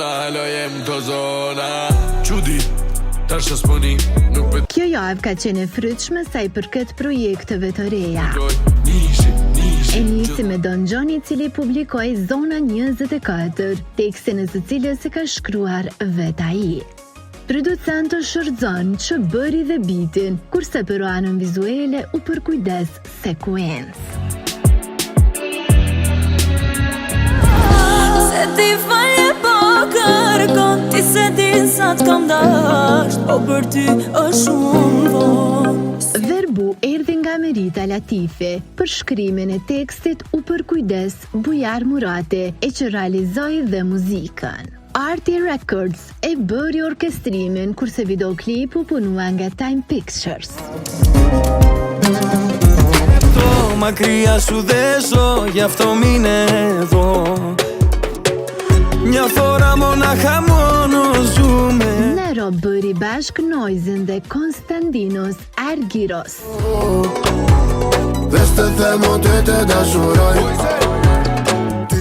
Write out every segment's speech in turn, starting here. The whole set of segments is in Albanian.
halojem të zona Qudi, tash s'puni nuk pet. Kjo javë ka qenë e frytshme sa i përket projekteve të reja. E nisi me Don Johnny i cili publikoi Zona 24, tekstin e së cilës e ka shkruar vet ai. Producenti shërzon që bëri dhe bitin, kurse për anën vizuele u përkujdes sekuencë. Se ti falje po kërkon, ti se din sa t'kam dasht, po për ty është shumë vonë. Verbu erdhi nga Merita Latifi, për shkrimin e tekstit u përkujdes Bujar Murati, e që realizoi dhe muzikën. Arti Records e bëri orkestrimin, kurse videoklipu punua nga Time Pictures. Ma κρύα σου δέσω, γι' αυτό μείνε εδώ. Μια φορά μονάχα μόνο ζούμε. Nero bëri bashk Noizin dhe Konstantinos Argiros. Dhe s'të themo të dashuroj.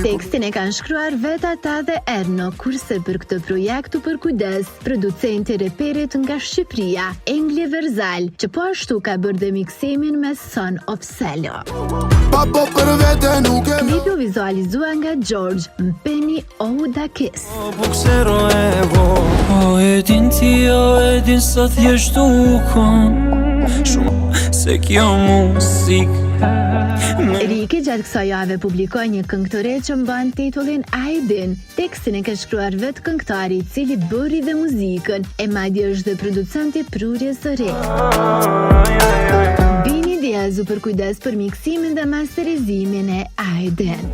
Tekstin e kanë shkruar vetë ata dhe Erno, kurse për këtë projekt u përkujdes producenti reperit nga Shqipëria, Engli Verzal, që po ashtu ka bërë dhe miksimin me Son of Selo. Klipi u vizualizua nga George Mpeni Oudakis. Που ξέρω εγώ. E din ti, e din sa thjesht dukon shumë se kjo muzikë. Riki gjatë kësaj jave publikoi një këngë të re që mban titullin Aidin. Tekstin e ka shkruar vetë këngëtari, i cili bëri dhe muzikën, e madje është dhe producenti prurjes së re. Bini Diaz u përkujdes për miksimin dhe masterizimin e Aidin.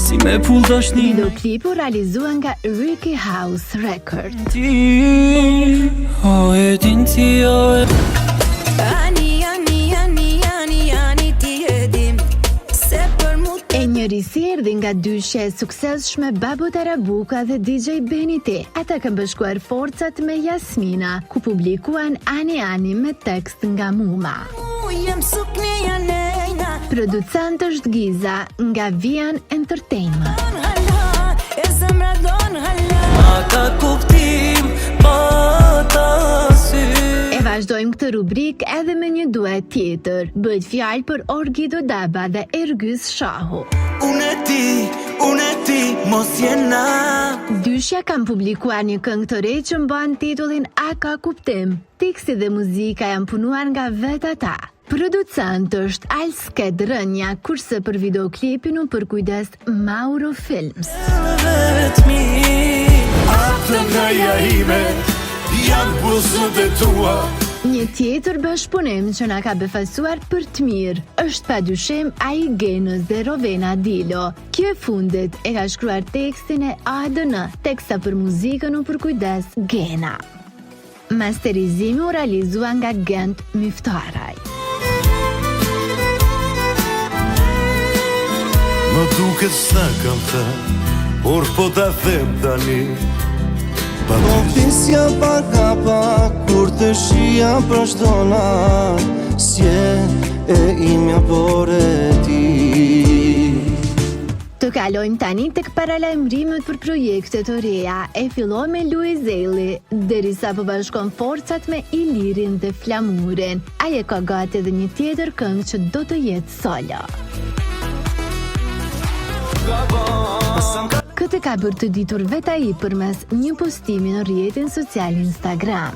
Si me pull dashni. Videoklipu realizua nga Ricky House Records. E din ti, E njërisi erdhi nga dyshja e suksesshme Babo Tarabuka dhe DJ Beniti. Ata kanë bashkuar forcat me Jasmina, ku publikuan Ani Ani me tekst nga Muma. Producent është Giza nga Vian Entertainment. Ata kuptim, ata sy. E vazhdojmë këtë rubrik edhe me një duet tjetër. Bëhet fjalë për Orgido Daba dhe Ergys Shahu. Unë e ti, mos jena. Dyshja kanë publikuar një këngë të re që mban titullin A ka kuptim. Teksti dhe muzika janë punuar nga vetë ata. Producent është Alsket Rënja, kurse për videoklipin u përkujdes Mauro Films. Vetëmi, Atë ngaja ime, janë buzët e tua. Një tjetër bashkëpunim që na ka befasuar për të mirë është padyshim ai Genës dhe Rovena Dilo. Kjo e fundit e ka shkruar tekstin e ADN, teksta për muzikën u përkujdes Gena. Masterizimi u realizua nga Gent Miftaraj. Më duket s'na kam thënë, por po ta them tani. po pisja pa kur të shia për shtona, sje e imja por e ti. Të kalojmë tani tek paralajmërimet për projekte të reja. E filloi me Luiz Eli, derisa po bashkon forcat me Ilirin dhe Flamurin. Ai e ka gati edhe një tjetër këngë që do të jetë solo. Këtë ka bërë të ditur vetë ai përmes një postimi në rrjetin social Instagram.